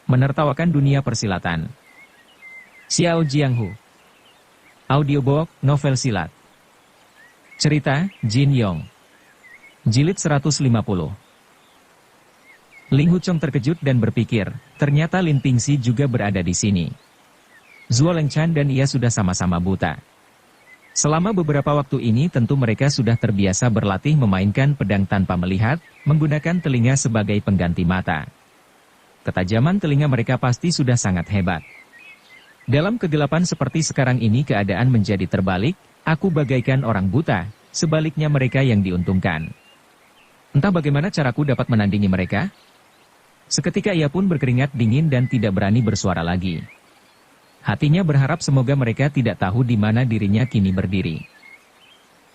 Menertawakan dunia persilatan. Xiao Jianghu. Audiobook, novel silat. Cerita, Jin Yong. Jilid 150. Ling Huchong terkejut dan berpikir, ternyata Lin Pingxi juga berada di sini. Zuo Lengchan dan ia sudah sama-sama buta. Selama beberapa waktu ini tentu mereka sudah terbiasa berlatih memainkan pedang tanpa melihat, menggunakan telinga sebagai pengganti mata. Ketajaman telinga mereka pasti sudah sangat hebat. Dalam kegelapan seperti sekarang ini keadaan menjadi terbalik, aku bagaikan orang buta, sebaliknya mereka yang diuntungkan. Entah bagaimana caraku dapat menandingi mereka? Seketika ia pun berkeringat dingin dan tidak berani bersuara lagi. Hatinya berharap semoga mereka tidak tahu di mana dirinya kini berdiri.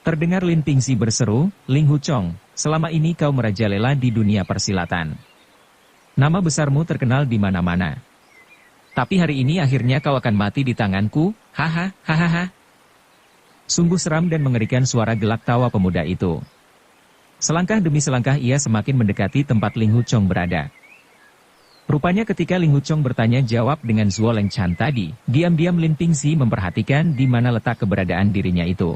Terdengar Lin Pingxi berseru, "Ling Huchong, selama ini kau merajalela di dunia persilatan. Nama besarmu terkenal di mana-mana. Tapi hari ini akhirnya kau akan mati di tanganku, haha, hahaha." Sungguh seram dan mengerikan suara gelak tawa pemuda itu. Selangkah demi selangkah ia semakin mendekati tempat Ling Huchong berada. Rupanya ketika Ling Huchong bertanya jawab dengan Zuo Lengchan tadi, diam-diam Lin Pingxi memperhatikan di mana letak keberadaan dirinya itu.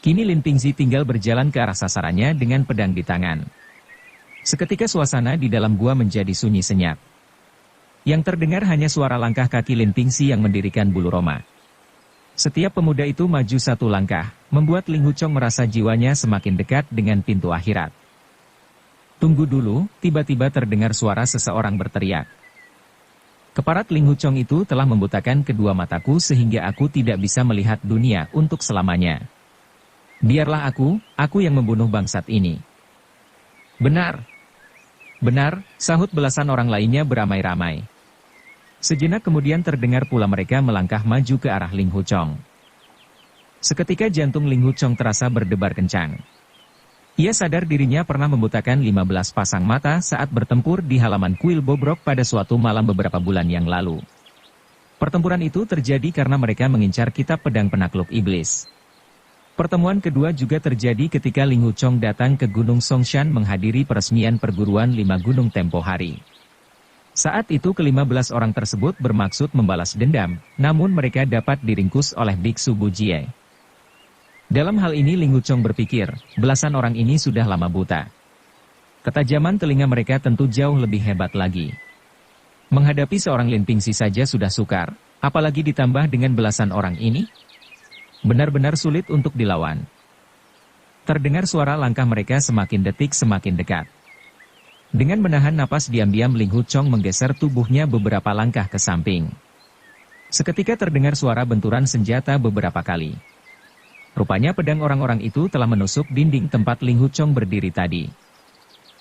Kini Lin Pingxi tinggal berjalan ke arah sasarannya dengan pedang di tangan. Seketika suasana di dalam gua menjadi sunyi senyap. Yang terdengar hanya suara langkah kaki Lin Pingxi yang mendirikan bulu roma. Setiap pemuda itu maju satu langkah, membuat Ling Huchong merasa jiwanya semakin dekat dengan pintu akhirat. Tunggu dulu, tiba-tiba terdengar suara seseorang berteriak. Keparat Ling Huchong itu telah membutakan kedua mataku sehingga aku tidak bisa melihat dunia untuk selamanya. Biarlah aku yang membunuh bangsat ini. Benar. Benar, sahut belasan orang lainnya beramai-ramai. Sejenak kemudian terdengar pula mereka melangkah maju ke arah Ling Huchong. Seketika jantung Ling Huchong terasa berdebar kencang. Ia sadar dirinya pernah membutakan 15 pasang mata saat bertempur di halaman kuil bobrok pada suatu malam beberapa bulan yang lalu. Pertempuran itu terjadi karena mereka mengincar kitab pedang penakluk iblis. Pertemuan kedua juga terjadi ketika Ling Huchong datang ke Gunung Songshan menghadiri peresmian perguruan 5 gunung tempo hari. Saat itu ke-15 orang tersebut bermaksud membalas dendam, namun mereka dapat diringkus oleh Biksu Bujie. Dalam hal ini Ling Huchong berpikir, belasan orang ini sudah lama buta. Ketajaman telinga mereka tentu jauh lebih hebat lagi. Menghadapi seorang Lin Pingxi saja sudah sukar, apalagi ditambah dengan belasan orang ini? Benar-benar sulit untuk dilawan. Terdengar suara langkah mereka semakin detik semakin dekat. Dengan menahan napas diam-diam Ling Huchong menggeser tubuhnya beberapa langkah ke samping. Seketika terdengar suara benturan senjata beberapa kali. Rupanya pedang orang-orang itu telah menusuk dinding tempat Ling Huchong berdiri tadi.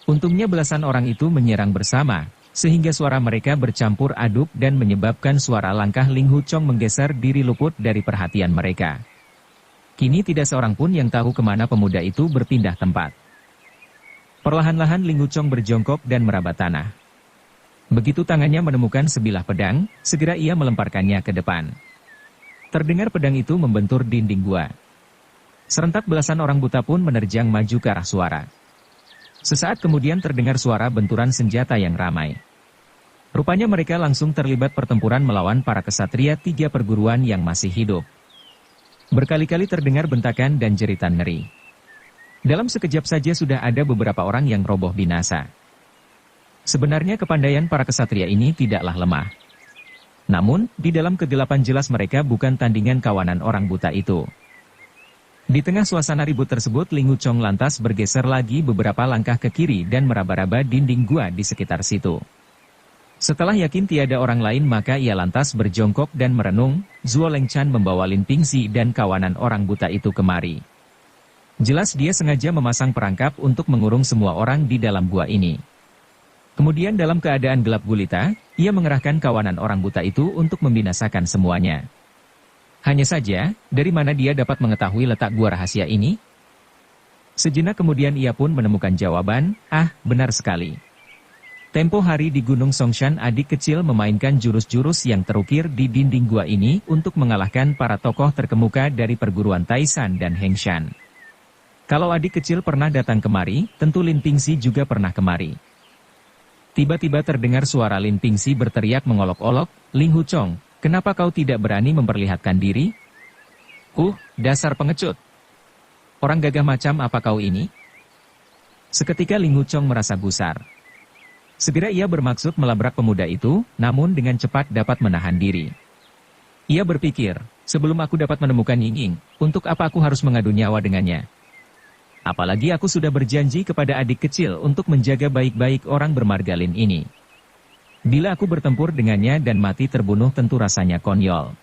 Untungnya belasan orang itu menyerang bersama, sehingga suara mereka bercampur aduk dan menyebabkan suara langkah Ling Huchong menggeser diri luput dari perhatian mereka. Kini tidak seorang pun yang tahu kemana pemuda itu berpindah tempat. Perlahan-lahan Ling Huchong berjongkok dan meraba tanah. Begitu tangannya menemukan sebilah pedang, segera ia melemparkannya ke depan. Terdengar pedang itu membentur dinding gua. Serentak belasan orang buta pun menerjang maju ke arah suara. Sesaat kemudian terdengar suara benturan senjata yang ramai. Rupanya mereka langsung terlibat pertempuran melawan para kesatria 3 perguruan yang masih hidup. Berkali-kali terdengar bentakan dan jeritan ngeri. Dalam sekejap saja sudah ada beberapa orang yang roboh binasa. Sebenarnya kepandaian para kesatria ini tidaklah lemah. Namun, di dalam kegelapan jelas mereka bukan tandingan kawanan orang buta itu. Di tengah suasana ribut tersebut Ling Huchong lantas bergeser lagi beberapa langkah ke kiri dan meraba-raba dinding gua di sekitar situ. Setelah yakin tiada orang lain maka ia lantas berjongkok dan merenung, Zuo Lengchan membawa Lin Pingxi dan kawanan orang buta itu kemari. Jelas dia sengaja memasang perangkap untuk mengurung semua orang di dalam gua ini. Kemudian dalam keadaan gelap gulita, ia mengerahkan kawanan orang buta itu untuk membinasakan semuanya. Hanya saja, dari mana dia dapat mengetahui letak gua rahasia ini? Sejenak kemudian ia pun menemukan jawaban, benar sekali. Tempo hari di Gunung Songshan adik kecil memainkan jurus-jurus yang terukir di dinding gua ini untuk mengalahkan para tokoh terkemuka dari perguruan Taishan dan Hengshan. Kalau adik kecil pernah datang kemari, tentu Lin Pingxi juga pernah kemari. Tiba-tiba terdengar suara Lin Pingxi berteriak mengolok-olok, "Ling Huchong, kenapa kau tidak berani memperlihatkan diri? Dasar pengecut! Orang gagah macam apa kau ini?" Seketika Ling Huchong merasa gusar. Segera ia bermaksud melabrak pemuda itu, namun dengan cepat dapat menahan diri. Ia berpikir, sebelum aku dapat menemukan Ying Ying, untuk apa aku harus mengadu nyawa dengannya? Apalagi aku sudah berjanji kepada adik kecil untuk menjaga baik-baik orang bermarga Lin ini. Bila aku bertempur dengannya dan mati terbunuh tentu rasanya konyol.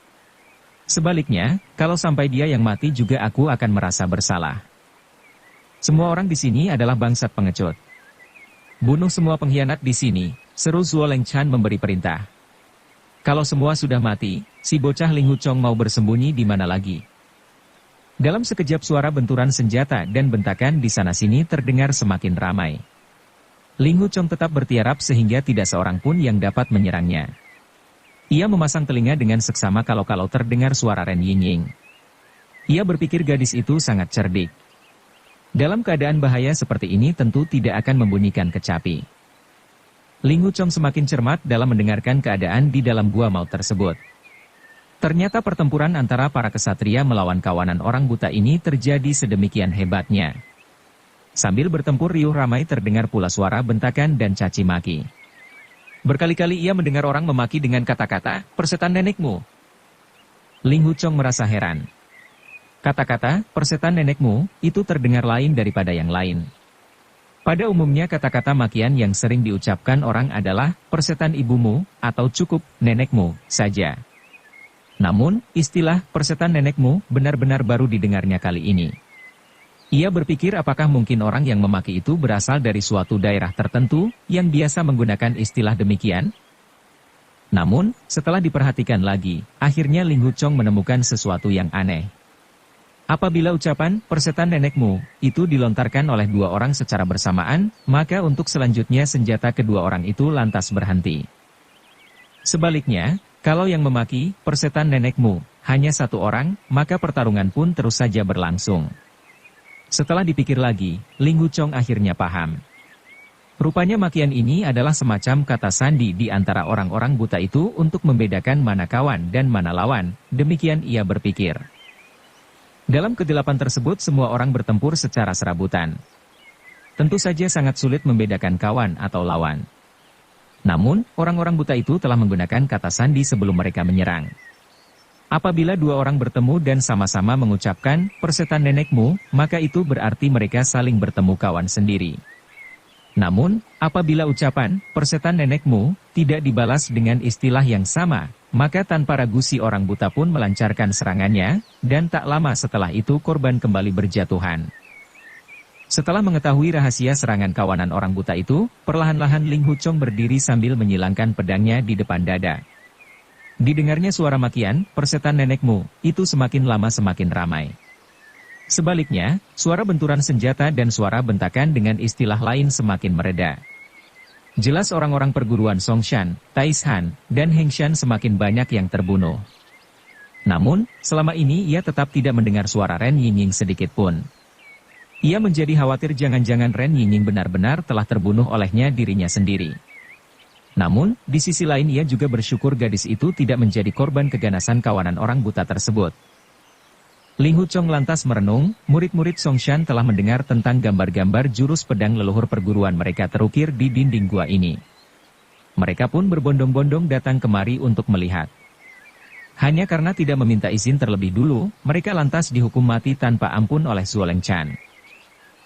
Sebaliknya, kalau sampai dia yang mati juga aku akan merasa bersalah. Semua orang di sini adalah bangsat pengecut. Bunuh semua pengkhianat di sini, seru Zuo Lengchan memberi perintah. Kalau semua sudah mati, si bocah Ling Huchong mau bersembunyi di mana lagi? Dalam sekejap suara benturan senjata dan bentakan di sana-sini terdengar semakin ramai. Ling Huchong tetap bertiarap sehingga tidak seorang pun yang dapat menyerangnya. Ia memasang telinga dengan seksama kalau-kalau terdengar suara Ren Yingying. Ia berpikir gadis itu sangat cerdik. Dalam keadaan bahaya seperti ini tentu tidak akan membunyikan kecapi. Ling Huchong semakin cermat dalam mendengarkan keadaan di dalam gua maut tersebut. Ternyata pertempuran antara para kesatria melawan kawanan orang buta ini terjadi sedemikian hebatnya. Sambil bertempur riuh ramai terdengar pula suara bentakan dan caci maki. Berkali-kali ia mendengar orang memaki dengan kata-kata, "Persetan nenekmu." Ling Huchong merasa heran. Kata-kata, "persetan nenekmu," itu terdengar lain daripada yang lain. Pada umumnya kata-kata makian yang sering diucapkan orang adalah, "persetan ibumu," atau cukup, "nenekmu," saja. Namun, istilah persetan nenekmu benar-benar baru didengarnya kali ini. Ia berpikir apakah mungkin orang yang memaki itu berasal dari suatu daerah tertentu yang biasa menggunakan istilah demikian? Namun, setelah diperhatikan lagi, akhirnya Ling Huchong menemukan sesuatu yang aneh. Apabila ucapan persetan nenekmu itu dilontarkan oleh dua orang secara bersamaan, maka untuk selanjutnya senjata kedua orang itu lantas berhenti. Sebaliknya, kalau yang memaki, persetan nenekmu, hanya satu orang, maka pertarungan pun terus saja berlangsung. Setelah dipikir lagi, Ling Huchong akhirnya paham. Rupanya makian ini adalah semacam kata sandi di antara orang-orang buta itu untuk membedakan mana kawan dan mana lawan, demikian ia berpikir. Dalam kegelapan tersebut semua orang bertempur secara serabutan. Tentu saja sangat sulit membedakan kawan atau lawan. Namun, orang-orang buta itu telah menggunakan kata sandi sebelum mereka menyerang. Apabila dua orang bertemu dan sama-sama mengucapkan, persetan nenekmu, maka itu berarti mereka saling bertemu kawan sendiri. Namun, apabila ucapan, persetan nenekmu, tidak dibalas dengan istilah yang sama, maka tanpa ragu si orang buta pun melancarkan serangannya, dan tak lama setelah itu korban kembali berjatuhan. Setelah mengetahui rahasia serangan kawanan orang buta itu, perlahan-lahan Ling Huchong berdiri sambil menyilangkan pedangnya di depan dada. Didengarnya suara makian, persetan nenekmu, itu semakin lama semakin ramai. Sebaliknya, suara benturan senjata dan suara bentakan dengan istilah lain semakin mereda. Jelas orang-orang perguruan Songshan, Taishan, dan Hengshan semakin banyak yang terbunuh. Namun, selama ini ia tetap tidak mendengar suara Ren Yingying sedikit pun. Ia menjadi khawatir jangan-jangan Ren Yingying benar-benar telah terbunuh olehnya dirinya sendiri. Namun, di sisi lain ia juga bersyukur gadis itu tidak menjadi korban keganasan kawanan orang buta tersebut. Ling Huchong lantas merenung, murid-murid Songshan telah mendengar tentang gambar-gambar jurus pedang leluhur perguruan mereka terukir di dinding gua ini. Mereka pun berbondong-bondong datang kemari untuk melihat. Hanya karena tidak meminta izin terlebih dulu, mereka lantas dihukum mati tanpa ampun oleh Zuo Lengchan.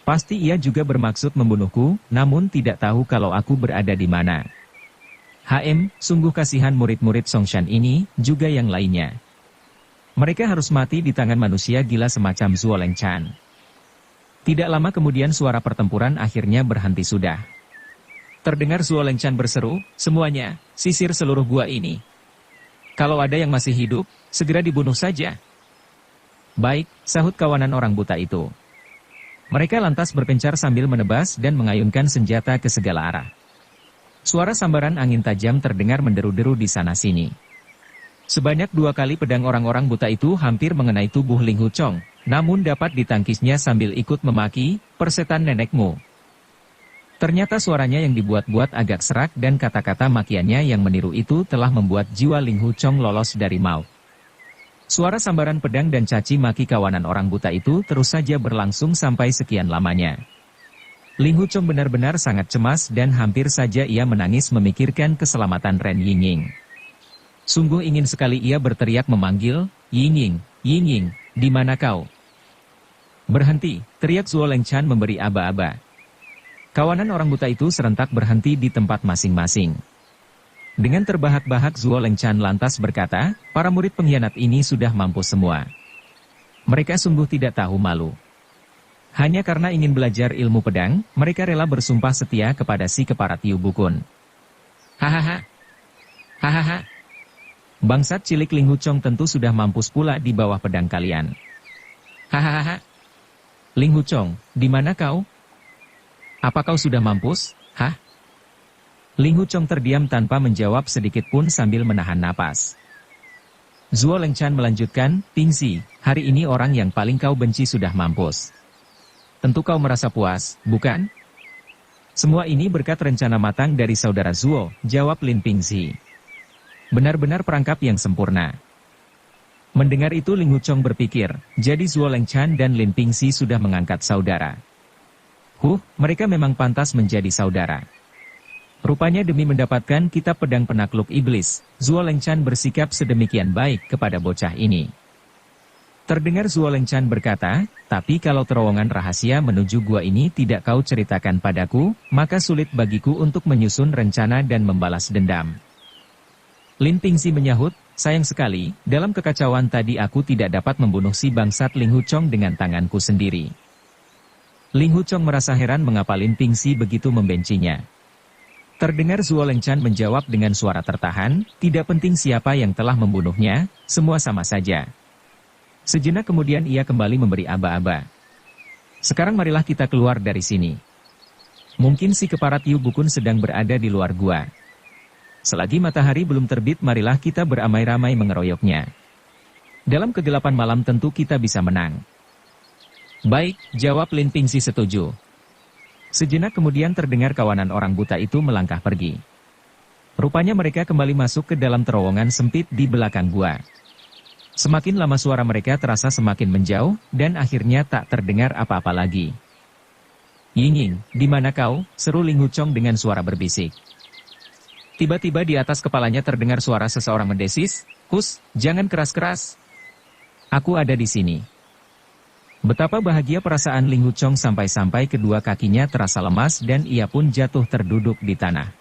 Pasti ia juga bermaksud membunuhku, namun tidak tahu kalau aku berada di mana. Sungguh kasihan murid-murid Songshan ini, juga yang lainnya. Mereka harus mati di tangan manusia gila semacam Zuo Lengchan. Tidak lama kemudian suara pertempuran akhirnya berhenti sudah. Terdengar Zuo Lengchan berseru, "Semuanya, sisir seluruh gua ini. Kalau ada yang masih hidup, segera dibunuh saja." "Baik," sahut kawanan orang buta itu. Mereka lantas berpencar sambil menebas dan mengayunkan senjata ke segala arah. Suara sambaran angin tajam terdengar menderu-deru di sana-sini. Sebanyak 2 kali pedang orang-orang buta itu hampir mengenai tubuh Ling Huchong, namun dapat ditangkisnya sambil ikut memaki, "Persetan nenekmu." Ternyata suaranya yang dibuat-buat agak serak dan kata-kata makiannya yang meniru itu telah membuat jiwa Ling Huchong lolos dari maut. Suara sambaran pedang dan caci maki kawanan orang buta itu terus saja berlangsung sampai sekian lamanya. Ling Huchong benar-benar sangat cemas dan hampir saja ia menangis memikirkan keselamatan Ren Yingying. Sungguh ingin sekali ia berteriak memanggil, "Yingying, Yingying, di mana kau?" "Berhenti!" teriak Zuo Lengchan memberi aba-aba. Kawanan orang buta itu serentak berhenti di tempat masing-masing. Dengan terbahak-bahak Zuo Lengchan lantas berkata, para murid pengkhianat ini sudah mampus semua. Mereka sungguh tidak tahu malu. Hanya karena ingin belajar ilmu pedang, mereka rela bersumpah setia kepada si kepala Tiu Bukun. Hahaha. Hahaha. Bangsat cilik Ling Huchong tentu sudah mampus pula di bawah pedang kalian. Hahaha. Ling Huchong, di mana kau? Apa kau sudah mampus? Hah? Ling Huchong terdiam tanpa menjawab sedikit pun sambil menahan napas. Zuo Lengchan melanjutkan, Pingxi, hari ini orang yang paling kau benci sudah mampus. Tentu kau merasa puas, bukan? Semua ini berkat rencana matang dari saudara Zuo, jawab Lin Pingxi. Benar-benar perangkap yang sempurna. Mendengar itu Ling Huchong berpikir, jadi Zuo Lengchan dan Lin Pingxi sudah mengangkat saudara. Mereka memang pantas menjadi saudara. Rupanya demi mendapatkan kitab pedang penakluk iblis, Zuo Lengchan bersikap sedemikian baik kepada bocah ini. Terdengar Zuo Lengchan berkata, tapi kalau terowongan rahasia menuju gua ini tidak kau ceritakan padaku, maka sulit bagiku untuk menyusun rencana dan membalas dendam. Lin Pingxi menyahut, sayang sekali, dalam kekacauan tadi aku tidak dapat membunuh si bangsat Ling Huchong dengan tanganku sendiri. Ling Huchong merasa heran mengapa Lin Pingxi begitu membencinya. Terdengar Zuo Lengchan menjawab dengan suara tertahan, tidak penting siapa yang telah membunuhnya, semua sama saja. Sejenak kemudian ia kembali memberi aba-aba. Sekarang marilah kita keluar dari sini. Mungkin si kepala Tiu Bukun sedang berada di luar gua. Selagi matahari belum terbit marilah kita beramai-ramai mengeroyoknya. Dalam kegelapan malam tentu kita bisa menang. Baik, jawab Lin Pingxi setuju. Sejenak kemudian terdengar kawanan orang buta itu melangkah pergi. Rupanya mereka kembali masuk ke dalam terowongan sempit di belakang gua. Semakin lama suara mereka terasa semakin menjauh, dan akhirnya tak terdengar apa-apa lagi. Yingying, di mana kau? Seru Ling Huchong dengan suara berbisik. Tiba-tiba di atas kepalanya terdengar suara seseorang mendesis, jangan keras-keras. Aku ada di sini. Betapa bahagia perasaan Ling Huchong sampai-sampai kedua kakinya terasa lemas dan ia pun jatuh terduduk di tanah.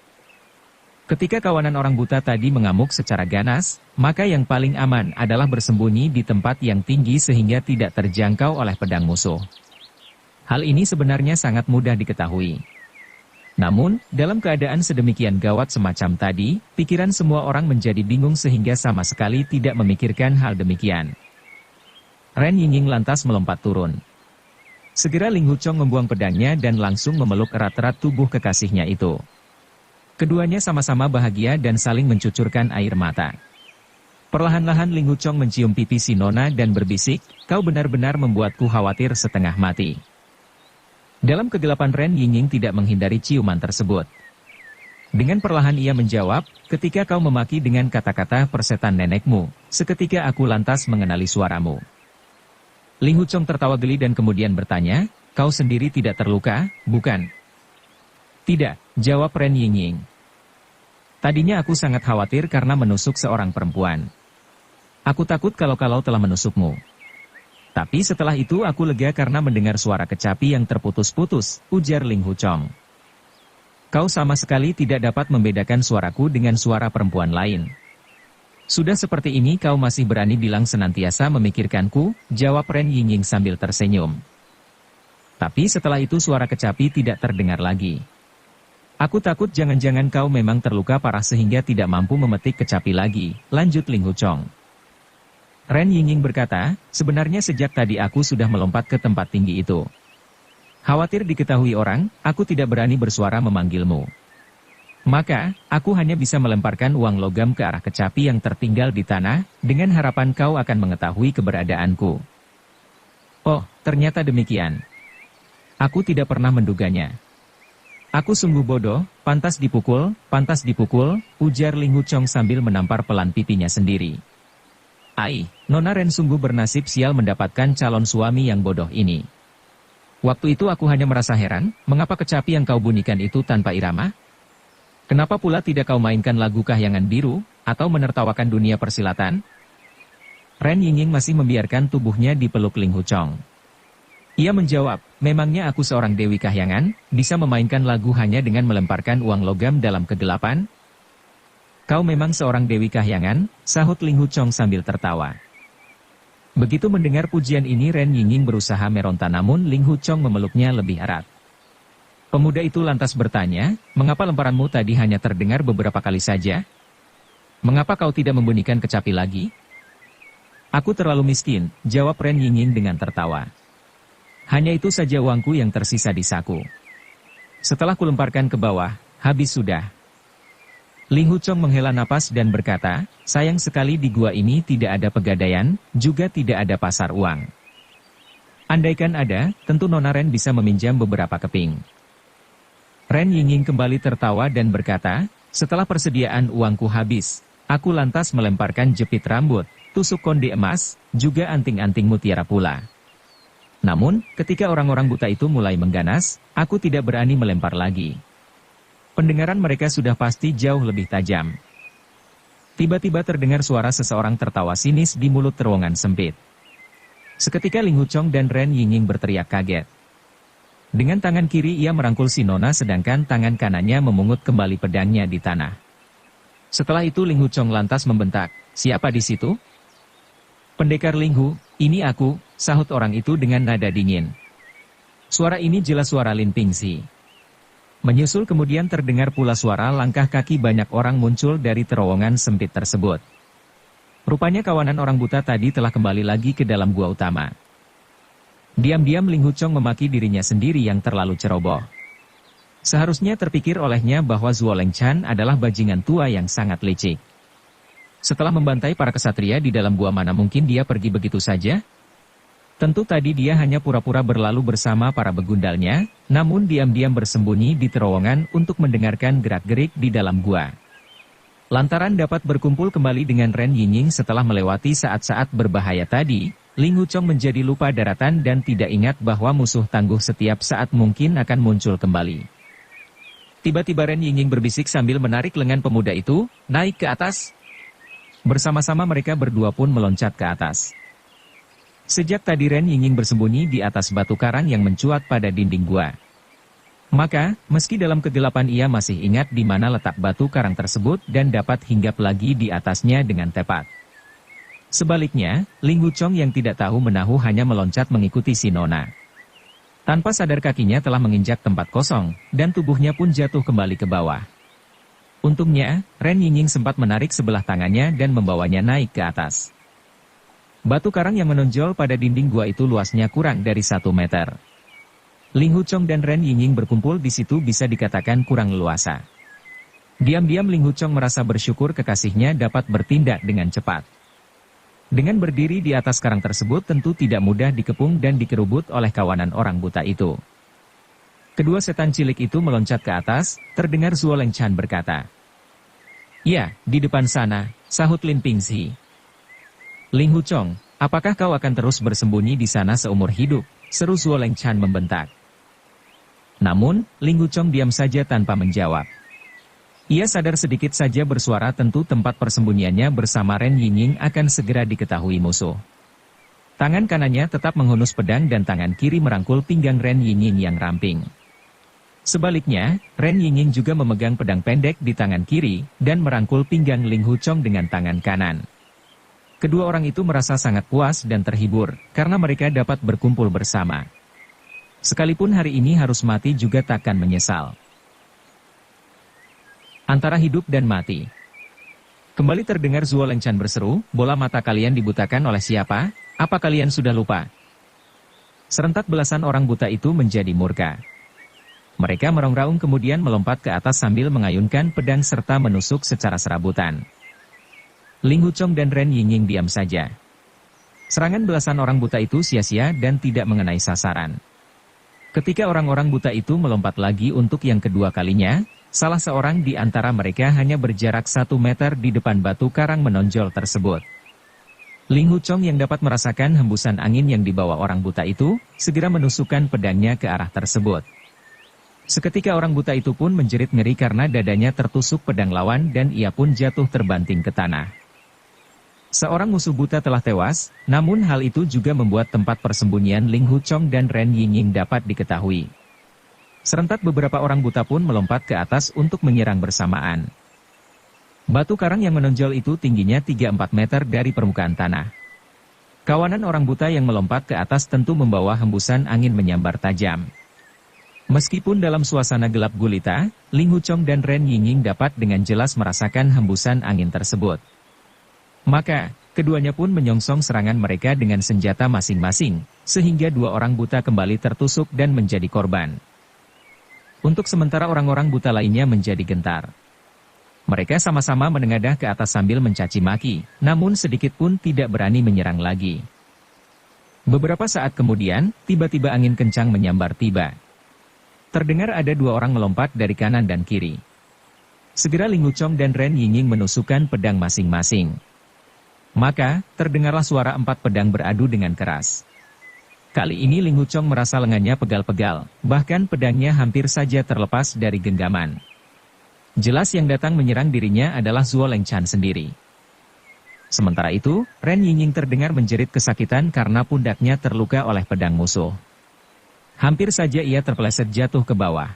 Ketika kawanan orang buta tadi mengamuk secara ganas, maka yang paling aman adalah bersembunyi di tempat yang tinggi sehingga tidak terjangkau oleh pedang musuh. Hal ini sebenarnya sangat mudah diketahui. Namun, dalam keadaan sedemikian gawat semacam tadi, pikiran semua orang menjadi bingung sehingga sama sekali tidak memikirkan hal demikian. Ren Yingying lantas melompat turun. Segera Ling Huchong membuang pedangnya dan langsung memeluk erat-erat tubuh kekasihnya itu. Keduanya sama-sama bahagia dan saling mencucurkan air mata. Perlahan-lahan Ling Huchong mencium pipi si Nona dan berbisik, kau benar-benar membuatku khawatir setengah mati. Dalam kegelapan Ren Yingying tidak menghindari ciuman tersebut. Dengan perlahan ia menjawab, ketika kau memaki dengan kata-kata persetan nenekmu, seketika aku lantas mengenali suaramu. Ling Huchong tertawa geli dan kemudian bertanya, kau sendiri tidak terluka, bukan? Tidak, jawab Ren Yingying. Tadinya aku sangat khawatir karena menusuk seorang perempuan. Aku takut kalau-kalau telah menusukmu. Tapi setelah itu aku lega karena mendengar suara kecapi yang terputus-putus, ujar Ling Huchong. Kau sama sekali tidak dapat membedakan suaraku dengan suara perempuan lain. Sudah seperti ini kau masih berani bilang senantiasa memikirkanku, jawab Ren Yingying sambil tersenyum. Tapi setelah itu suara kecapi tidak terdengar lagi. Aku takut jangan-jangan kau memang terluka parah sehingga tidak mampu memetik kecapi lagi, lanjut Ling Huchong. Ren Yingying berkata, sebenarnya sejak tadi aku sudah melompat ke tempat tinggi itu. Khawatir diketahui orang, aku tidak berani bersuara memanggilmu. Maka, aku hanya bisa melemparkan uang logam ke arah kecapi yang tertinggal di tanah, dengan harapan kau akan mengetahui keberadaanku. Oh, ternyata demikian. Aku tidak pernah menduganya. Aku sungguh bodoh, pantas dipukul, ujar Ling Huchong sambil menampar pelan pipinya sendiri. Ai, Nona Ren sungguh bernasib sial mendapatkan calon suami yang bodoh ini. Waktu itu aku hanya merasa heran, mengapa kecapi yang kau bunyikan itu tanpa irama? Kenapa pula tidak kau mainkan lagu kahyangan biru, atau menertawakan dunia persilatan? Ren Yingying masih membiarkan tubuhnya dipeluk Ling Huchong. Ia menjawab, memangnya aku seorang dewi kahyangan, bisa memainkan lagu hanya dengan melemparkan uang logam dalam kegelapan? Kau memang seorang dewi kahyangan, sahut Ling Huchong sambil tertawa. Begitu mendengar pujian ini Ren Yingying berusaha meronta namun Ling Huchong memeluknya lebih erat. Pemuda itu lantas bertanya, mengapa lemparanmu tadi hanya terdengar beberapa kali saja? Mengapa kau tidak membunyikan kecapi lagi? Aku terlalu miskin, jawab Ren Yingying dengan tertawa. Hanya itu saja uangku yang tersisa di saku. Setelah kulemparkan ke bawah, habis sudah. Ling Huchong menghela napas dan berkata, sayang sekali di gua ini tidak ada pegadaian, juga tidak ada pasar uang. Andaikan ada, tentu Nona Ren bisa meminjam beberapa keping. Ren Yingying kembali tertawa dan berkata, setelah persediaan uangku habis, aku lantas melemparkan jepit rambut, tusuk konde emas, juga anting-anting mutiara pula. Namun, ketika orang-orang buta itu mulai mengganas, aku tidak berani melempar lagi. Pendengaran mereka sudah pasti jauh lebih tajam. Tiba-tiba terdengar suara seseorang tertawa sinis di mulut terowongan sempit. Seketika Ling Huchong dan Ren Yingying berteriak kaget. Dengan tangan kiri ia merangkul si Nona sedangkan tangan kanannya memungut kembali pedangnya di tanah. Setelah itu Ling Huchong lantas membentak, siapa di situ? Pendekar Ling Hu, ini aku, sahut orang itu dengan nada dingin. Suara ini jelas suara Lin Pingxi. Menyusul kemudian terdengar pula suara langkah kaki banyak orang muncul dari terowongan sempit tersebut. Rupanya kawanan orang buta tadi telah kembali lagi ke dalam gua utama. Diam-diam Ling Huchong memaki dirinya sendiri yang terlalu ceroboh. Seharusnya terpikir olehnya bahwa Zuo Lengchan adalah bajingan tua yang sangat licik. Setelah membantai para kesatria di dalam gua mana mungkin dia pergi begitu saja? Tentu tadi dia hanya pura-pura berlalu bersama para begundalnya, namun diam-diam bersembunyi di terowongan untuk mendengarkan gerak-gerik di dalam gua. Lantaran dapat berkumpul kembali dengan Ren Yingying setelah melewati saat-saat berbahaya tadi, Ling Huchong menjadi lupa daratan dan tidak ingat bahwa musuh tangguh setiap saat mungkin akan muncul kembali. Tiba-tiba Ren Yingying berbisik sambil menarik lengan pemuda itu, naik ke atas. Bersama-sama mereka berdua pun meloncat ke atas. Sejak tadi Ren Yingying bersembunyi di atas batu karang yang mencuat pada dinding gua. Maka, meski dalam kegelapan ia masih ingat di mana letak batu karang tersebut dan dapat hinggap lagi di atasnya dengan tepat. Sebaliknya, Ling Huchong yang tidak tahu menahu hanya meloncat mengikuti si Nona. Tanpa sadar kakinya telah menginjak tempat kosong, dan tubuhnya pun jatuh kembali ke bawah. Untungnya, Ren Yingying sempat menarik sebelah tangannya dan membawanya naik ke atas. Batu karang yang menonjol pada dinding gua itu luasnya kurang dari 1 meter. Ling Huchong dan Ren Yingying berkumpul di situ bisa dikatakan kurang leluasa. Diam-diam Ling Huchong merasa bersyukur kekasihnya dapat bertindak dengan cepat. Dengan berdiri di atas karang tersebut tentu tidak mudah dikepung dan dikerubut oleh kawanan orang buta itu. Kedua setan cilik itu meloncat ke atas, terdengar Zuo Lengchan berkata, "Ya, di depan sana," sahut Lin Pingxi. "Ling Huchong, apakah kau akan terus bersembunyi di sana seumur hidup?" seru Zuo Lengchan membentak. Namun, Ling Huchong diam saja tanpa menjawab. Ia sadar sedikit saja bersuara tentu tempat persembunyiannya bersama Ren Yingying akan segera diketahui musuh. Tangan kanannya tetap menghunus pedang dan tangan kiri merangkul pinggang Ren Yingying yang ramping. Sebaliknya, Ren Yingying juga memegang pedang pendek di tangan kiri, dan merangkul pinggang Ling Huchong dengan tangan kanan. Kedua orang itu merasa sangat puas dan terhibur, karena mereka dapat berkumpul bersama. Sekalipun hari ini harus mati juga takkan menyesal. Antara hidup dan mati. Kembali terdengar Zuo Lengchan berseru, "Bola mata kalian dibutakan oleh siapa? Apa kalian sudah lupa?" Serentak belasan orang buta itu menjadi murka. Mereka merongrong kemudian melompat ke atas sambil mengayunkan pedang serta menusuk secara serabutan. Ling Huchong dan Ren Yingying diam saja. Serangan belasan orang buta itu sia-sia dan tidak mengenai sasaran. Ketika orang-orang buta itu melompat lagi untuk yang kedua kalinya, salah seorang di antara mereka hanya berjarak 1 meter di depan batu karang menonjol tersebut. Ling Huchong yang dapat merasakan hembusan angin yang dibawa orang buta itu, segera menusukkan pedangnya ke arah tersebut. Seketika orang buta itu pun menjerit ngeri karena dadanya tertusuk pedang lawan dan ia pun jatuh terbanting ke tanah. Seorang musuh buta telah tewas, namun hal itu juga membuat tempat persembunyian Ling Huchong dan Ren Yingying dapat diketahui. Serentak beberapa orang buta pun melompat ke atas untuk menyerang bersamaan. Batu karang yang menonjol itu tingginya 3-4 meter dari permukaan tanah. Kawanan orang buta yang melompat ke atas tentu membawa hembusan angin menyambar tajam. Meskipun dalam suasana gelap gulita, Ling Huchong dan Ren Yingying dapat dengan jelas merasakan hembusan angin tersebut. Maka, keduanya pun menyongsong serangan mereka dengan senjata masing-masing, sehingga dua orang buta kembali tertusuk dan menjadi korban. Untuk sementara orang-orang buta lainnya menjadi gentar. Mereka sama-sama menengadah ke atas sambil mencaci maki, namun sedikit pun tidak berani menyerang lagi. Beberapa saat kemudian, tiba-tiba angin kencang menyambar tiba. Terdengar ada dua orang melompat dari kanan dan kiri. Segera Ling Huchong dan Ren Yingying menusukkan pedang masing-masing. Maka, terdengarlah suara 4 pedang beradu dengan keras. Kali ini Ling Huchong merasa lengannya pegal-pegal, bahkan pedangnya hampir saja terlepas dari genggaman. Jelas yang datang menyerang dirinya adalah Zuo Lengchan sendiri. Sementara itu, Ren Yingying terdengar menjerit kesakitan karena pundaknya terluka oleh pedang musuh. Hampir saja ia terpeleset jatuh ke bawah.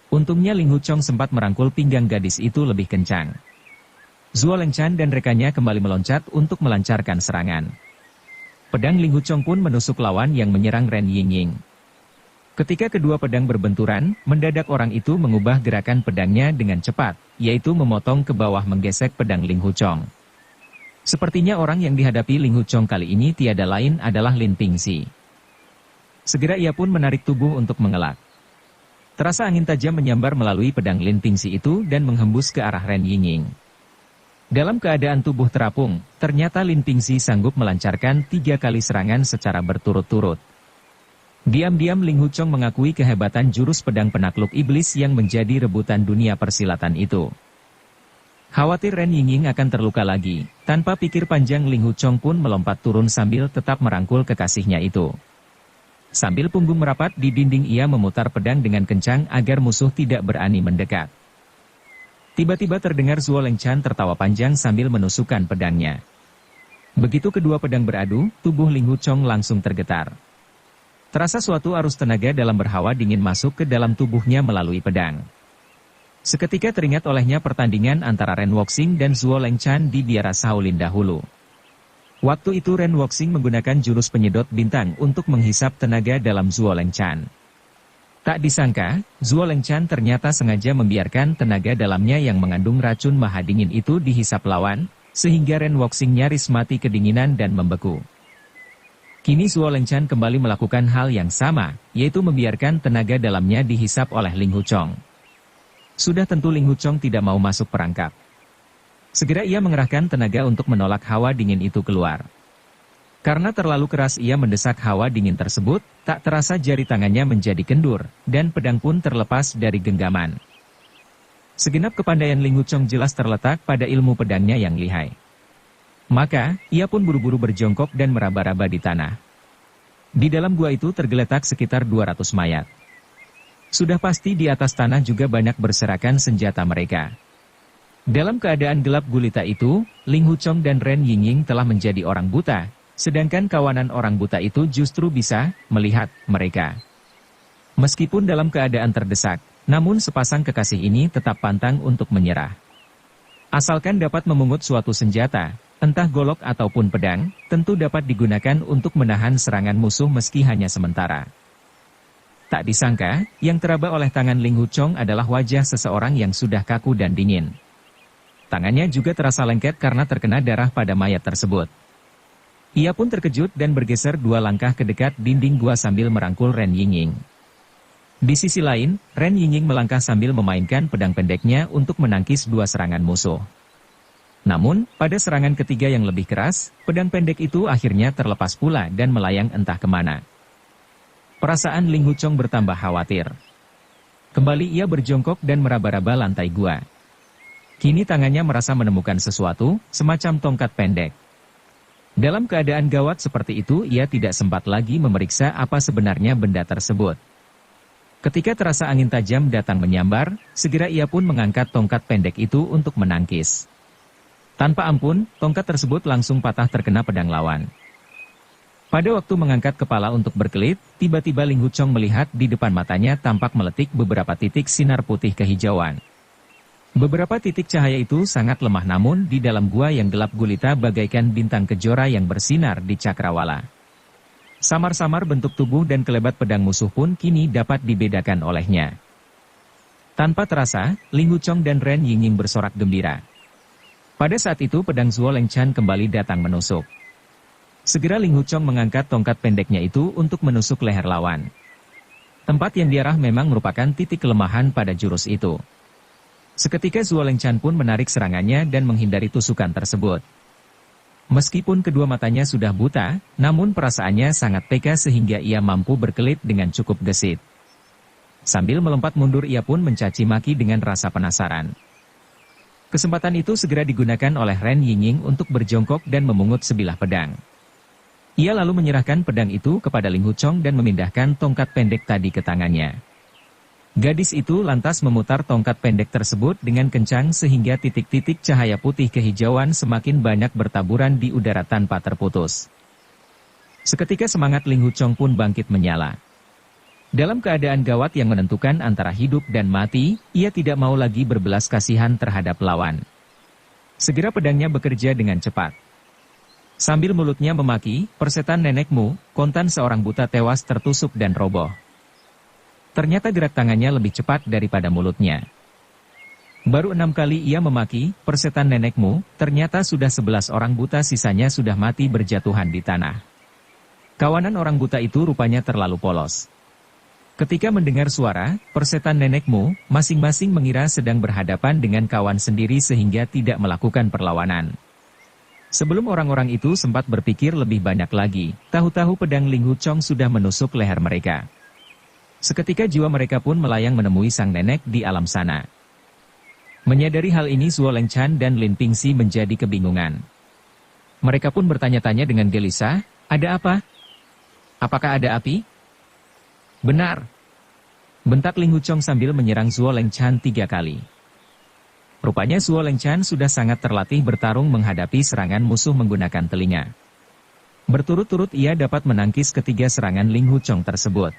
Untungnya Ling Huchong sempat merangkul pinggang gadis itu lebih kencang. Zuo Lengchan dan rekannya kembali meloncat untuk melancarkan serangan. Pedang Ling Huchong pun menusuk lawan yang menyerang Ren Yingying. Ketika kedua pedang berbenturan, mendadak orang itu mengubah gerakan pedangnya dengan cepat, yaitu memotong ke bawah menggesek pedang Ling Huchong. Sepertinya orang yang dihadapi Ling Huchong kali ini tiada lain adalah Lin Pingxi. Segera ia pun menarik tubuh untuk mengelak. Terasa angin tajam menyambar melalui pedang Lin Pingxi itu dan menghembus ke arah Ren Yingying. Dalam keadaan tubuh terapung, ternyata Lin Pingxi sanggup melancarkan 3 kali serangan secara berturut-turut. Diam-diam Ling Huchong mengakui kehebatan jurus pedang penakluk iblis yang menjadi rebutan dunia persilatan itu. Khawatir Ren Yingying akan terluka lagi, tanpa pikir panjang Ling Huchong pun melompat turun sambil tetap merangkul kekasihnya itu. Sambil punggung merapat di dinding ia memutar pedang dengan kencang agar musuh tidak berani mendekat. Tiba-tiba terdengar Zuo Lengchan tertawa panjang sambil menusukkan pedangnya. Begitu kedua pedang beradu, tubuh Ling Huchong langsung tergetar. Terasa suatu arus tenaga dalam berhawa dingin masuk ke dalam tubuhnya melalui pedang. Seketika teringat olehnya pertandingan antara Ren Wuxing dan Zuo Lengchan di biara Shaolin dahulu. Waktu itu Ren Wuxing menggunakan jurus penyedot bintang untuk menghisap tenaga dalam Zuo Lengchan. Tak disangka, Zuo Lengchan ternyata sengaja membiarkan tenaga dalamnya yang mengandung racun maha dingin itu dihisap lawan, sehingga Ren Wuxing nyaris mati kedinginan dan membeku. Kini Zuo Lengchan kembali melakukan hal yang sama, yaitu membiarkan tenaga dalamnya dihisap oleh Ling Huchong. Sudah tentu Ling Huchong tidak mau masuk perangkap. Segera ia mengerahkan tenaga untuk menolak hawa dingin itu keluar. Karena terlalu keras ia mendesak hawa dingin tersebut, tak terasa jari tangannya menjadi kendur, dan pedang pun terlepas dari genggaman. Segenap kepandaian Ling Huchong jelas terletak pada ilmu pedangnya yang lihai. Maka, ia pun buru-buru berjongkok dan meraba-raba di tanah. Di dalam gua itu tergeletak sekitar 200 mayat. Sudah pasti di atas tanah juga banyak berserakan senjata mereka. Dalam keadaan gelap gulita itu, Ling Huchong dan Ren Yingying telah menjadi orang buta, sedangkan kawanan orang buta itu justru bisa melihat mereka. Meskipun dalam keadaan terdesak, namun sepasang kekasih ini tetap pantang untuk menyerah. Asalkan dapat memungut suatu senjata, entah golok ataupun pedang, tentu dapat digunakan untuk menahan serangan musuh meski hanya sementara. Tak disangka, yang teraba oleh tangan Ling Huchong adalah wajah seseorang yang sudah kaku dan dingin. Tangannya juga terasa lengket karena terkena darah pada mayat tersebut. Ia pun terkejut dan bergeser 2 langkah ke dekat dinding gua sambil merangkul Ren Yingying. Di sisi lain, Ren Yingying melangkah sambil memainkan pedang pendeknya untuk menangkis 2 serangan musuh. Namun, pada serangan ketiga yang lebih keras, pedang pendek itu akhirnya terlepas pula dan melayang entah kemana. Perasaan Ling Huchong bertambah khawatir. Kembali ia berjongkok dan meraba-raba lantai gua. Kini tangannya merasa menemukan sesuatu, semacam tongkat pendek. Dalam keadaan gawat seperti itu, ia tidak sempat lagi memeriksa apa sebenarnya benda tersebut. Ketika terasa angin tajam datang menyambar, segera ia pun mengangkat tongkat pendek itu untuk menangkis. Tanpa ampun, tongkat tersebut langsung patah terkena pedang lawan. Pada waktu mengangkat kepala untuk berkelit, tiba-tiba Ling Huchong melihat di depan matanya tampak meletik beberapa titik sinar putih kehijauan. Beberapa titik cahaya itu sangat lemah, namun di dalam gua yang gelap gulita bagaikan bintang kejora yang bersinar di cakrawala. Samar-samar bentuk tubuh dan kelebat pedang musuh pun kini dapat dibedakan olehnya. Tanpa terasa, Ling Huchong dan Ren Yingying bersorak gembira. Pada saat itu pedang Zuo Lengchan kembali datang menusuk. Segera Ling Huchong mengangkat tongkat pendeknya itu untuk menusuk leher lawan. Tempat yang diarah memang merupakan titik kelemahan pada jurus itu. Seketika Zuo Lengchan pun menarik serangannya dan menghindari tusukan tersebut. Meskipun kedua matanya sudah buta, namun perasaannya sangat peka sehingga ia mampu berkelit dengan cukup gesit. Sambil melompat mundur ia pun mencaci maki dengan rasa penasaran. Kesempatan itu segera digunakan oleh Ren Yingying untuk berjongkok dan memungut sebilah pedang. Ia lalu menyerahkan pedang itu kepada Ling Huchong dan memindahkan tongkat pendek tadi ke tangannya. Gadis itu lantas memutar tongkat pendek tersebut dengan kencang sehingga titik-titik cahaya putih kehijauan semakin banyak bertaburan di udara tanpa terputus. Seketika semangat Ling Huchong pun bangkit menyala. Dalam keadaan gawat yang menentukan antara hidup dan mati, ia tidak mau lagi berbelas kasihan terhadap lawan. Segera pedangnya bekerja dengan cepat. Sambil mulutnya memaki, "Persetan nenekmu, kontan seorang buta tewas tertusuk dan roboh." Ternyata gerak tangannya lebih cepat daripada mulutnya. Baru 6 kali ia memaki, "Persetan nenekmu," ternyata sudah 11 orang buta sisanya sudah mati berjatuhan di tanah. Kawanan orang buta itu rupanya terlalu polos. Ketika mendengar suara, "Persetan nenekmu," masing-masing mengira sedang berhadapan dengan kawan sendiri sehingga tidak melakukan perlawanan. Sebelum orang-orang itu sempat berpikir lebih banyak lagi, tahu-tahu pedang Ling Huchong sudah menusuk leher mereka. Seketika jiwa mereka pun melayang menemui sang nenek di alam sana. Menyadari hal ini Zuo Lengchan dan Lin Pingxi menjadi kebingungan. Mereka pun bertanya-tanya dengan gelisah, "Ada apa? Apakah ada api?" "Benar," bentak Ling Huchong sambil menyerang Zuo Lengchan 3 kali. Rupanya Zuo Lengchan sudah sangat terlatih bertarung menghadapi serangan musuh menggunakan telinga. Berturut-turut ia dapat menangkis ketiga serangan Ling Huchong tersebut.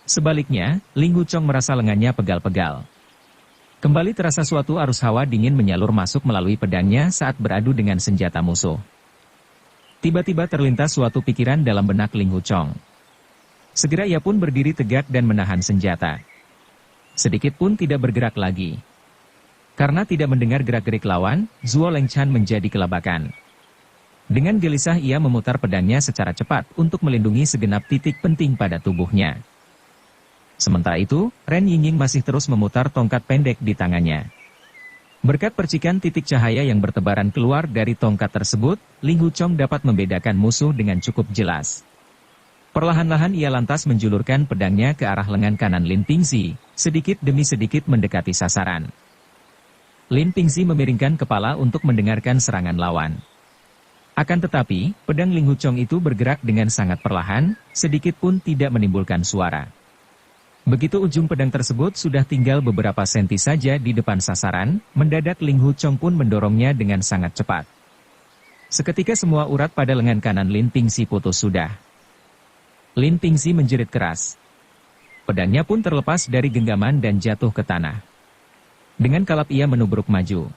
Sebaliknya, Ling Huchong merasa lengannya pegal-pegal. Kembali terasa suatu arus hawa dingin menyalur masuk melalui pedangnya saat beradu dengan senjata musuh. Tiba-tiba terlintas suatu pikiran dalam benak Ling Huchong. Segera ia pun berdiri tegak dan menahan senjata. Sedikit pun tidak bergerak lagi. Karena tidak mendengar gerak-gerik lawan, Zuo Lengchan menjadi kelabakan. Dengan gelisah ia memutar pedangnya secara cepat untuk melindungi segenap titik penting pada tubuhnya. Sementara itu, Ren Yingying masih terus memutar tongkat pendek di tangannya. Berkat percikan titik cahaya yang bertebaran keluar dari tongkat tersebut, Ling Huchong dapat membedakan musuh dengan cukup jelas. Perlahan-lahan ia lantas menjulurkan pedangnya ke arah lengan kanan Lin Pingxi, sedikit demi sedikit mendekati sasaran. Lin Pingxi memiringkan kepala untuk mendengarkan serangan lawan. Akan tetapi, pedang Ling Huchong itu bergerak dengan sangat perlahan, sedikit pun tidak menimbulkan suara. Begitu ujung pedang tersebut sudah tinggal beberapa senti saja di depan sasaran, mendadak Ling Huchong pun mendorongnya dengan sangat cepat. Seketika semua urat pada lengan kanan Lin Pingxi putus sudah. Lin Pingxi menjerit keras. Pedangnya pun terlepas dari genggaman dan jatuh ke tanah. Dengan kalap ia menubruk maju.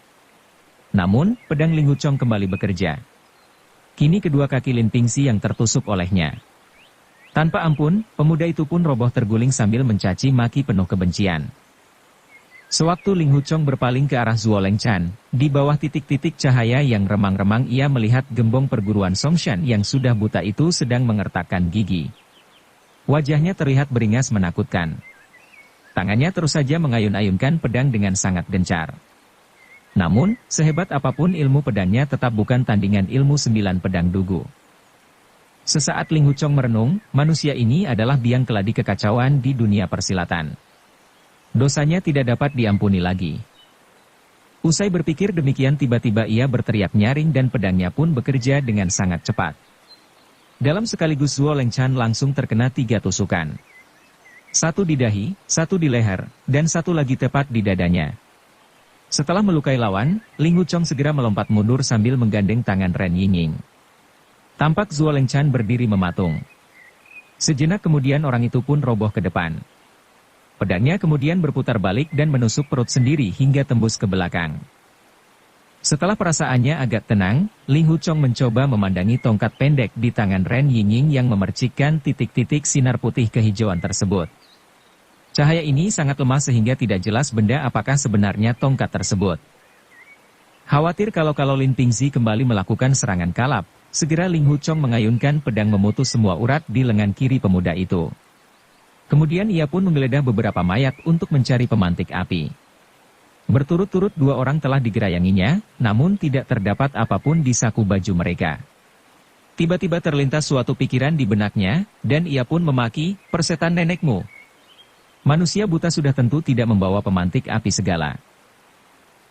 Namun, pedang Ling Huchong kembali bekerja. Kini kedua kaki Lin Pingxi yang tertusuk olehnya. Tanpa ampun, pemuda itu pun roboh terguling sambil mencaci maki penuh kebencian. Sewaktu Ling Huchong berpaling ke arah Zuo Lengchan, di bawah titik-titik cahaya yang remang-remang ia melihat gembong perguruan Songshan yang sudah buta itu sedang mengertakkan gigi. Wajahnya terlihat beringas menakutkan. Tangannya terus saja mengayun-ayunkan pedang dengan sangat gencar. Namun, sehebat apapun ilmu pedangnya tetap bukan tandingan ilmu 9 pedang dugu. Sesaat Ling Huchong merenung, manusia ini adalah biang keladi kekacauan di dunia persilatan. Dosanya tidak dapat diampuni lagi. Usai berpikir demikian tiba-tiba ia berteriak nyaring dan pedangnya pun bekerja dengan sangat cepat. Dalam sekaligus Zuo Lengchan langsung terkena 3 tusukan. 1 di dahi, 1 di leher, dan 1 lagi tepat di dadanya. Setelah melukai lawan, Ling Huchong segera melompat mundur sambil menggandeng tangan Ren Yingying. Tampak Zuo Lengchan berdiri mematung. Sejenak kemudian orang itu pun roboh ke depan. Pedangnya kemudian berputar balik dan menusuk perut sendiri hingga tembus ke belakang. Setelah perasaannya agak tenang, Ling Huchong mencoba memandangi tongkat pendek di tangan Ren Yingying yang memercikkan titik-titik sinar putih kehijauan tersebut. Cahaya ini sangat lemah sehingga tidak jelas benda apakah sebenarnya tongkat tersebut. Khawatir kalau Lin Pingzi kembali melakukan serangan kalap, segera Ling Huchong mengayunkan pedang memutus semua urat di lengan kiri pemuda itu. Kemudian ia pun menggeledah beberapa mayat untuk mencari pemantik api. Berturut-turut 2 orang telah digerayanginya, namun tidak terdapat apapun di saku baju mereka. Tiba-tiba terlintas suatu pikiran di benaknya, dan ia pun memaki, "Persetan nenekmu. Manusia buta sudah tentu tidak membawa pemantik api segala."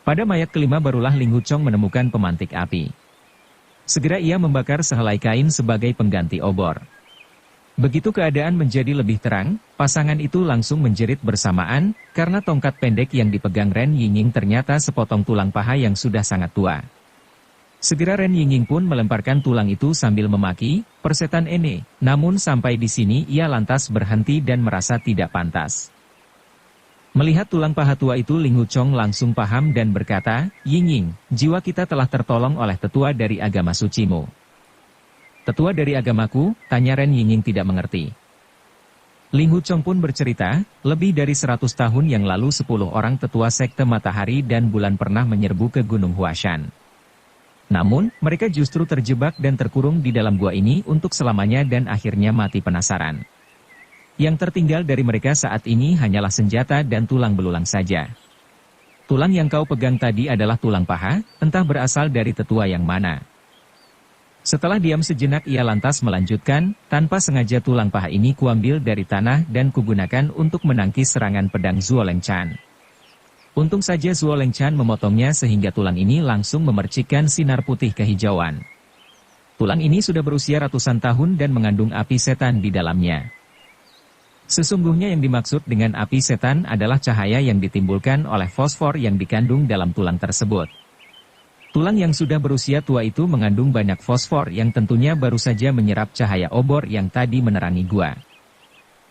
Pada mayat kelima barulah Ling Huchong menemukan pemantik api. Segera ia membakar sehelai kain sebagai pengganti obor. Begitu keadaan menjadi lebih terang, pasangan itu langsung menjerit bersamaan, karena tongkat pendek yang dipegang Ren Yingying ternyata sepotong tulang paha yang sudah sangat tua. Segera Ren Yingying pun melemparkan tulang itu sambil memaki, "Persetan ene," namun sampai di sini ia lantas berhenti dan merasa tidak pantas. Melihat tulang paha tua itu Ling Huchong langsung paham dan berkata, "Yingying, jiwa kita telah tertolong oleh tetua dari agama sucimu." "Tetua dari agamaku?" tanya Ren Yingying tidak mengerti. Ling Huchong pun bercerita, lebih dari 100 tahun yang lalu 10 orang tetua sekte matahari dan bulan pernah menyerbu ke Gunung Huashan. Namun, mereka justru terjebak dan terkurung di dalam gua ini untuk selamanya dan akhirnya mati penasaran. Yang tertinggal dari mereka saat ini hanyalah senjata dan tulang belulang saja. Tulang yang kau pegang tadi adalah tulang paha, entah berasal dari tetua yang mana. Setelah diam sejenak ia lantas melanjutkan, tanpa sengaja tulang paha ini kuambil dari tanah dan kugunakan untuk menangkis serangan pedang Zuo Lengchan. Untung saja Zuo Lengchan memotongnya sehingga tulang ini langsung memercikkan sinar putih kehijauan. Tulang ini sudah berusia ratusan tahun dan mengandung api setan di dalamnya. Sesungguhnya yang dimaksud dengan api setan adalah cahaya yang ditimbulkan oleh fosfor yang dikandung dalam tulang tersebut. Tulang yang sudah berusia tua itu mengandung banyak fosfor yang tentunya baru saja menyerap cahaya obor yang tadi menerangi gua.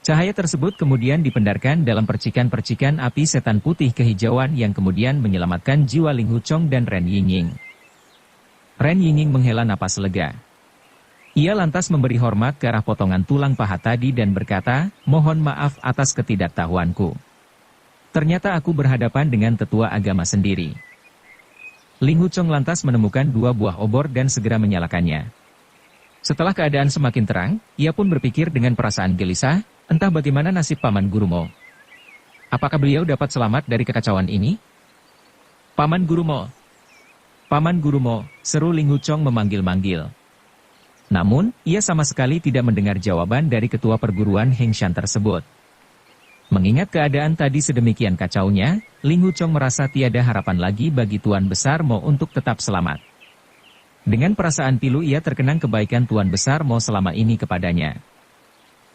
Cahaya tersebut kemudian dipendarkan dalam percikan-percikan api setan putih kehijauan yang kemudian menyelamatkan jiwa Ling Huchong dan Ren Yingying. Ren Yingying menghela napas lega. Ia lantas memberi hormat ke arah potongan tulang paha tadi dan berkata, "Mohon maaf atas ketidaktahuanku. Ternyata aku berhadapan dengan tetua agama sendiri." Ling Huchong lantas menemukan 2 buah obor dan segera menyalakannya. Setelah keadaan semakin terang, ia pun berpikir dengan perasaan gelisah, entah bagaimana nasib Paman Gurumo. Apakah beliau dapat selamat dari kekacauan ini? "Paman Gurumo! Paman Gurumo!" seru Ling Huchong memanggil-manggil. Namun, ia sama sekali tidak mendengar jawaban dari ketua perguruan Hengshan tersebut. Mengingat keadaan tadi sedemikian kacaunya, Ling Huchong merasa tiada harapan lagi bagi Tuan Besar Mo untuk tetap selamat. Dengan perasaan pilu ia terkenang kebaikan Tuan Besar Mo selama ini kepadanya.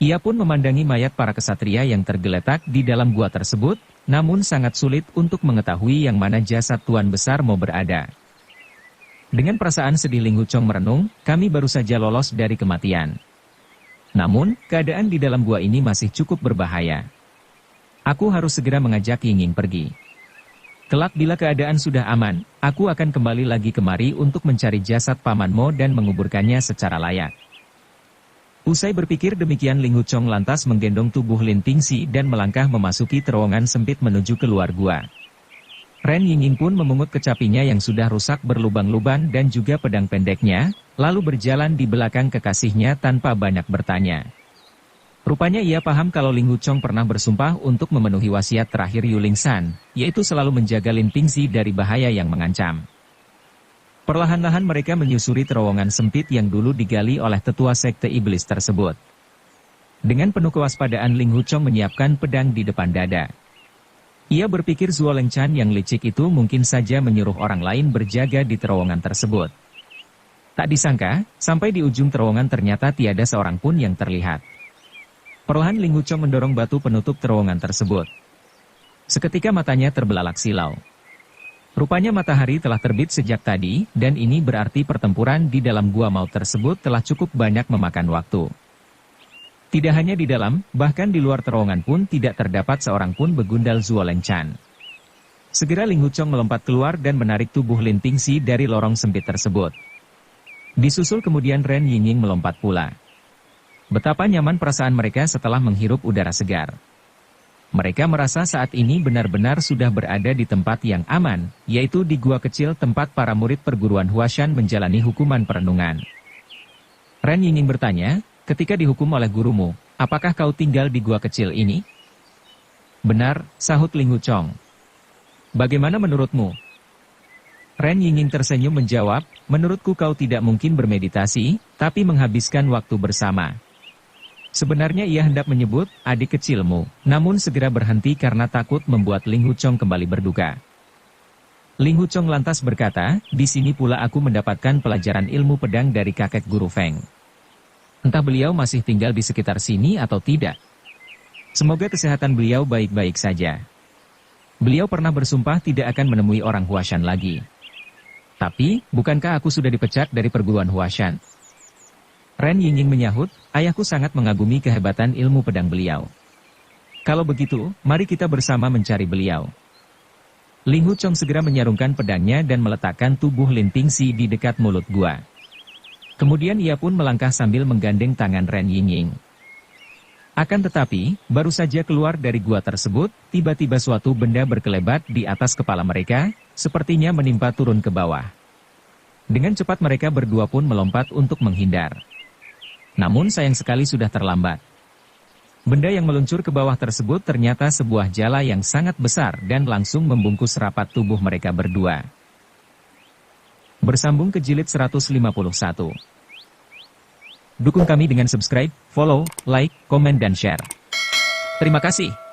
Ia pun memandangi mayat para kesatria yang tergeletak di dalam gua tersebut, namun sangat sulit untuk mengetahui yang mana jasad Tuan Besar Mo berada. Dengan perasaan sedih Ling Huchong merenung, "Kami baru saja lolos dari kematian. Namun, keadaan di dalam gua ini masih cukup berbahaya. Aku harus segera mengajak Yingying pergi. Kelak bila keadaan sudah aman, aku akan kembali lagi kemari untuk mencari jasad Paman Mo dan menguburkannya secara layak." Usai berpikir demikian Ling Huchong lantas menggendong tubuh Lin Pingzi dan melangkah memasuki terowongan sempit menuju keluar gua. Ren Yingying pun memungut kecapinya yang sudah rusak berlubang-lubang dan juga pedang pendeknya, lalu berjalan di belakang kekasihnya tanpa banyak bertanya. Rupanya ia paham kalau Ling Huchong pernah bersumpah untuk memenuhi wasiat terakhir Yuling San, yaitu selalu menjaga Lin Pingzi dari bahaya yang mengancam. Perlahan-lahan mereka menyusuri terowongan sempit yang dulu digali oleh tetua sekte iblis tersebut. Dengan penuh kewaspadaan Ling Huchong menyiapkan pedang di depan dada. Ia berpikir Zuo Lengchan yang licik itu mungkin saja menyuruh orang lain berjaga di terowongan tersebut. Tak disangka, sampai di ujung terowongan ternyata tiada seorang pun yang terlihat. Perlahan Ling Huchong mendorong batu penutup terowongan tersebut. Seketika matanya terbelalak silau. Rupanya matahari telah terbit sejak tadi, dan ini berarti pertempuran di dalam gua maut tersebut telah cukup banyak memakan waktu. Tidak hanya di dalam, bahkan di luar terowongan pun tidak terdapat seorang pun begundal Zuo Lengchan. Segera Ling Huchong melompat keluar dan menarik tubuh Lin Pingxi dari lorong sempit tersebut. Disusul kemudian Ren Yingying melompat pula. Betapa nyaman perasaan mereka setelah menghirup udara segar. Mereka merasa saat ini benar-benar sudah berada di tempat yang aman, yaitu di gua kecil tempat para murid perguruan Huashan menjalani hukuman perenungan. Ren Yingying bertanya, ketika dihukum oleh gurumu, apakah kau tinggal di gua kecil ini? Benar, sahut Ling Huchong. Bagaimana menurutmu? Ren Yingying tersenyum menjawab, menurutku kau tidak mungkin bermeditasi, tapi menghabiskan waktu bersama. Sebenarnya ia hendak menyebut, adik kecilmu, namun segera berhenti karena takut membuat Ling Huchong kembali berduka. Ling Huchong lantas berkata, di sini pula aku mendapatkan pelajaran ilmu pedang dari kakek guru Feng. Entah beliau masih tinggal di sekitar sini atau tidak. Semoga kesehatan beliau baik-baik saja. Beliau pernah bersumpah tidak akan menemui orang Huashan lagi. Tapi, bukankah aku sudah dipecat dari perguruan Huashan? Ren Yingying menyahut, ayahku sangat mengagumi kehebatan ilmu pedang beliau. Kalau begitu, mari kita bersama mencari beliau. Ling Huchong segera menyarungkan pedangnya dan meletakkan tubuh Lin Pingxi di dekat mulut gua. Kemudian ia pun melangkah sambil menggandeng tangan Ren Yingying. Akan tetapi, baru saja keluar dari gua tersebut, tiba-tiba suatu benda berkelebat di atas kepala mereka, sepertinya menimpa turun ke bawah. Dengan cepat mereka berdua pun melompat untuk menghindar. Namun sayang sekali sudah terlambat. Benda yang meluncur ke bawah tersebut ternyata sebuah jala yang sangat besar dan langsung membungkus rapat tubuh mereka berdua. Bersambung ke jilid 151. Dukung kami dengan subscribe, follow, like, komen dan share. Terima kasih.